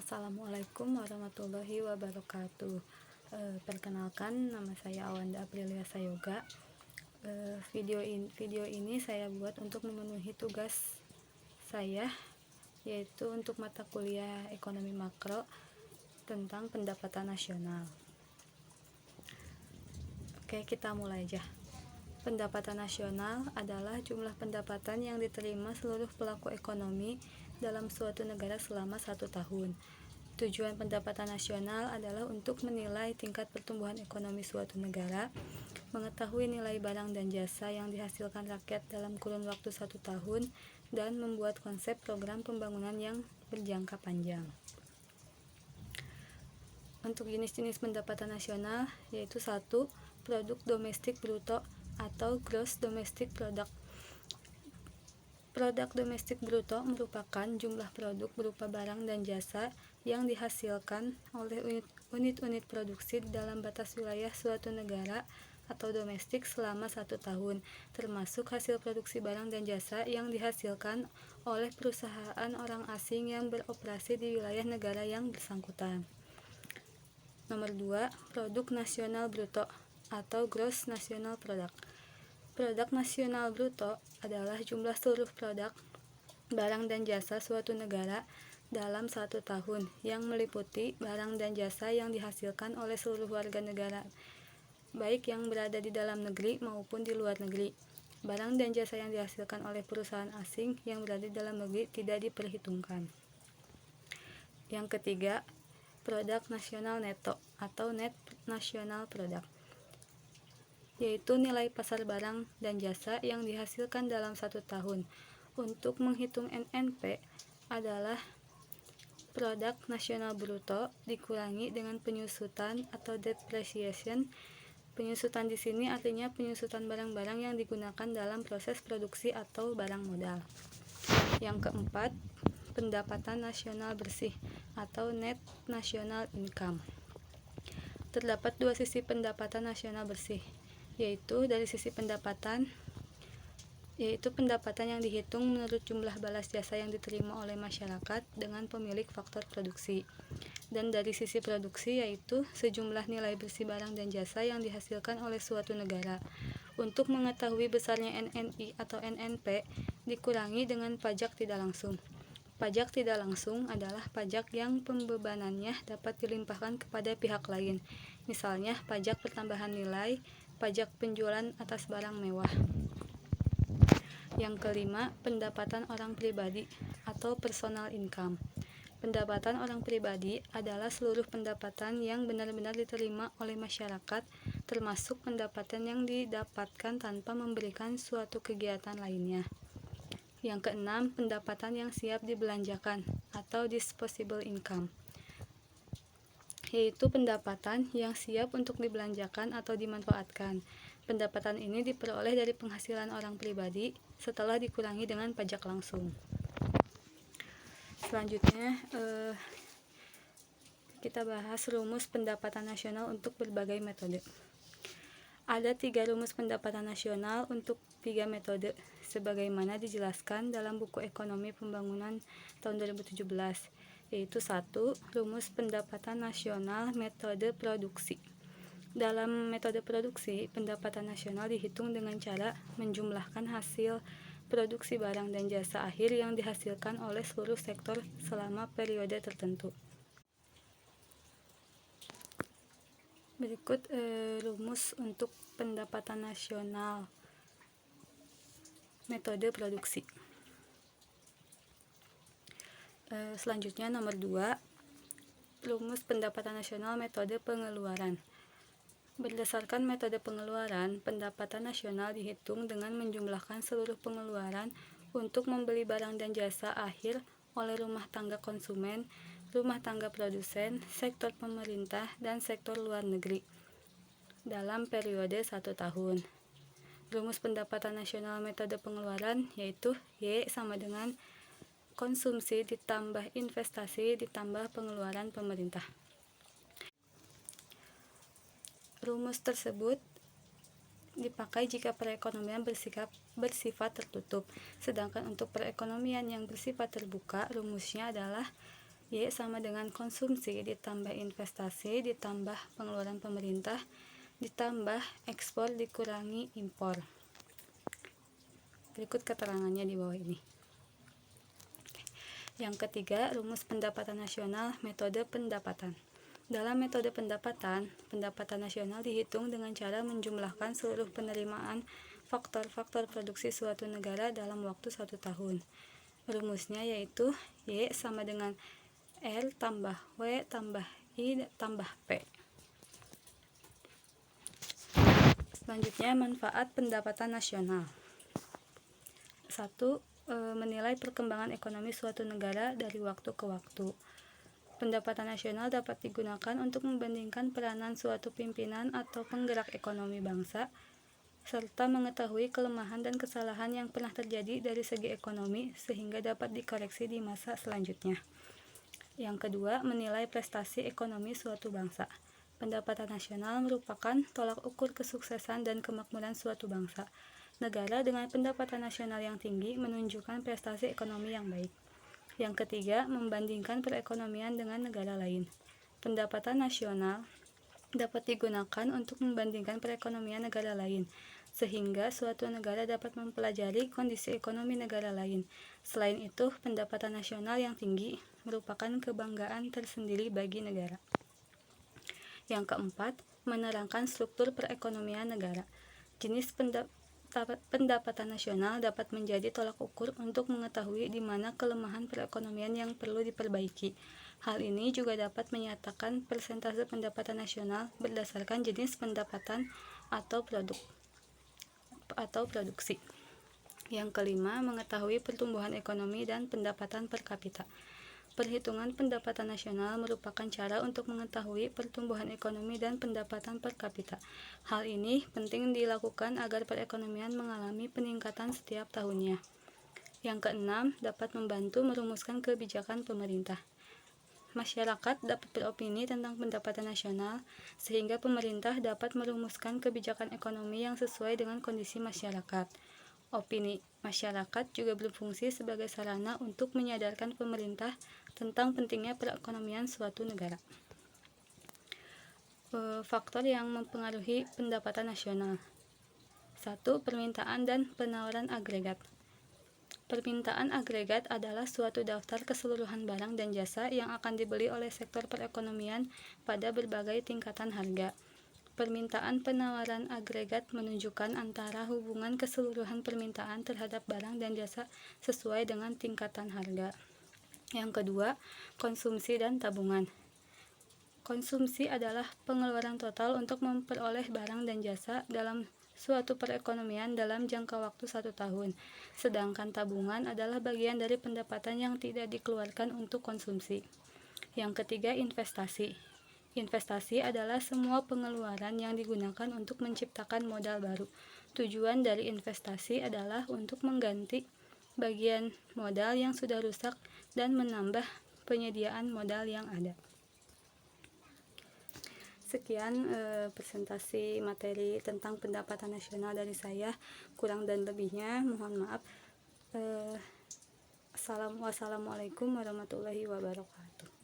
Assalamualaikum warahmatullahi wabarakatuh. Perkenalkan, nama saya Awanda Aprilia Sayoga. Video ini saya buat untuk memenuhi tugas saya, yaitu untuk mata kuliah ekonomi makro tentang pendapatan nasional. Oke, kita mulai aja. Pendapatan nasional adalah jumlah pendapatan yang diterima seluruh pelaku ekonomi dalam suatu negara selama 1 tahun. Tujuan pendapatan nasional adalah untuk menilai tingkat pertumbuhan ekonomi suatu negara, mengetahui nilai barang dan jasa yang dihasilkan rakyat dalam kurun waktu 1 tahun, dan membuat konsep program pembangunan yang berjangka panjang. Untuk jenis-jenis pendapatan nasional yaitu 1. Produk domestik bruto atau gross domestic product. Produk domestik bruto merupakan jumlah produk berupa barang dan jasa yang dihasilkan oleh unit-unit produksi dalam batas wilayah suatu negara atau domestik selama 1 tahun, termasuk hasil produksi barang dan jasa yang dihasilkan oleh perusahaan orang asing yang beroperasi di wilayah negara yang bersangkutan. Nomor 2, produk nasional bruto atau gross national product. Produk nasional bruto adalah jumlah seluruh produk, barang dan jasa suatu negara dalam 1 tahun yang meliputi barang dan jasa yang dihasilkan oleh seluruh warga negara, baik yang berada di dalam negeri maupun di luar negeri. Barang dan jasa yang dihasilkan oleh perusahaan asing yang berada di dalam negeri tidak diperhitungkan. Yang ketiga, produk nasional neto atau net national product, yaitu nilai pasar barang dan jasa yang dihasilkan dalam 1 tahun. Untuk menghitung NNP adalah produk nasional bruto dikurangi dengan penyusutan atau depreciation. Penyusutan di sini artinya penyusutan barang-barang yang digunakan dalam proses produksi atau barang modal. Yang keempat, pendapatan nasional bersih atau net national income. Terdapat 2 sisi pendapatan nasional bersih, yaitu dari sisi pendapatan, yaitu pendapatan yang dihitung menurut jumlah balas jasa yang diterima oleh masyarakat dengan pemilik faktor produksi, dan dari sisi produksi, yaitu sejumlah nilai bersih barang dan jasa yang dihasilkan oleh suatu negara. Untuk mengetahui besarnya NNI atau NNP dikurangi dengan pajak tidak langsung. Pajak tidak langsung adalah pajak yang pembebanannya dapat dilimpahkan kepada pihak lain, misalnya pajak pertambahan nilai, pajak penjualan atas barang mewah. Yang kelima, pendapatan orang pribadi atau personal income. Pendapatan orang pribadi adalah seluruh pendapatan yang benar-benar diterima oleh masyarakat, termasuk pendapatan yang didapatkan tanpa memberikan suatu kegiatan lainnya. Yang keenam, pendapatan yang siap dibelanjakan atau disposable income, yaitu pendapatan yang siap untuk dibelanjakan atau dimanfaatkan. Pendapatan ini diperoleh dari penghasilan orang pribadi setelah dikurangi dengan pajak langsung. Selanjutnya kita bahas rumus pendapatan nasional untuk berbagai metode. Ada 3 rumus pendapatan nasional untuk 3 metode, sebagaimana dijelaskan dalam buku Ekonomi Pembangunan tahun 2017, yaitu 1. Rumus pendapatan nasional metode produksi. Dalam metode produksi, pendapatan nasional dihitung dengan cara menjumlahkan hasil produksi barang dan jasa akhir yang dihasilkan oleh seluruh sektor selama periode tertentu. Berikut rumus untuk pendapatan nasional metode produksi. Selanjutnya nomor 2, rumus pendapatan nasional metode pengeluaran. Berdasarkan metode pengeluaran, pendapatan nasional dihitung dengan menjumlahkan seluruh pengeluaran untuk membeli barang dan jasa akhir oleh rumah tangga konsumen, rumah tangga produsen, sektor pemerintah, dan sektor luar negeri dalam periode 1 tahun. Rumus pendapatan nasional metode pengeluaran yaitu Y sama dengan konsumsi ditambah investasi ditambah pengeluaran pemerintah. Rumus tersebut dipakai jika perekonomian bersifat tertutup, sedangkan untuk perekonomian yang bersifat terbuka, rumusnya adalah Y sama dengan konsumsi ditambah investasi ditambah pengeluaran pemerintah ditambah ekspor dikurangi impor. Berikut keterangannya di bawah ini. Yang ketiga, rumus pendapatan nasional, metode pendapatan. Dalam metode pendapatan, pendapatan nasional dihitung dengan cara menjumlahkan seluruh penerimaan faktor-faktor produksi suatu negara dalam waktu 1 tahun. Rumusnya yaitu Y sama dengan R tambah W tambah I tambah P. Selanjutnya, manfaat pendapatan nasional. 1. Menilai perkembangan ekonomi suatu negara dari waktu ke waktu. Pendapatan nasional dapat digunakan untuk membandingkan peranan suatu pimpinan atau penggerak ekonomi bangsa, serta mengetahui kelemahan dan kesalahan yang pernah terjadi dari segi ekonomi sehingga dapat dikoreksi di masa selanjutnya. Yang kedua, menilai prestasi ekonomi suatu bangsa. Pendapatan nasional merupakan tolak ukur kesuksesan dan kemakmuran suatu bangsa. Negara dengan pendapatan nasional yang tinggi menunjukkan prestasi ekonomi yang baik. Yang ketiga, membandingkan perekonomian dengan negara lain. Pendapatan nasional dapat digunakan untuk membandingkan perekonomian negara lain, sehingga suatu negara dapat mempelajari kondisi ekonomi negara lain. Selain itu, pendapatan nasional yang tinggi merupakan kebanggaan tersendiri bagi negara. Yang keempat, menerangkan struktur perekonomian negara. Jenis pendapatan nasional dapat menjadi tolak ukur untuk mengetahui di mana kelemahan perekonomian yang perlu diperbaiki. Hal ini juga dapat menyatakan persentase pendapatan nasional berdasarkan jenis pendapatan atau produksi. Yang kelima, mengetahui pertumbuhan ekonomi dan pendapatan per kapita. Perhitungan pendapatan nasional merupakan cara untuk mengetahui pertumbuhan ekonomi dan pendapatan per kapita. Hal ini penting dilakukan agar perekonomian mengalami peningkatan setiap tahunnya. Yang keenam, dapat membantu merumuskan kebijakan pemerintah. Masyarakat dapat beropini tentang pendapatan nasional, sehingga pemerintah dapat merumuskan kebijakan ekonomi yang sesuai dengan kondisi masyarakat. Opini masyarakat juga berfungsi sebagai sarana untuk menyadarkan pemerintah tentang pentingnya perekonomian suatu negara. Faktor yang mempengaruhi pendapatan nasional. 1. Permintaan dan penawaran agregat. Permintaan agregat adalah suatu daftar keseluruhan barang dan jasa yang akan dibeli oleh sektor perekonomian pada berbagai tingkatan harga. Permintaan penawaran agregat menunjukkan antara hubungan keseluruhan permintaan terhadap barang dan jasa sesuai dengan tingkatan harga. Yang kedua, konsumsi dan tabungan. Konsumsi adalah pengeluaran total untuk memperoleh barang dan jasa dalam suatu perekonomian dalam jangka waktu 1 tahun. Sedangkan tabungan adalah bagian dari pendapatan yang tidak dikeluarkan untuk konsumsi. Yang ketiga, investasi. Investasi adalah semua pengeluaran yang digunakan untuk menciptakan modal baru. Tujuan dari investasi adalah untuk mengganti bagian modal yang sudah rusak dan menambah penyediaan modal yang ada. Sekian presentasi materi tentang pendapatan nasional dari saya. Kurang dan lebihnya mohon maaf. Wassalamualaikum warahmatullahi wabarakatuh.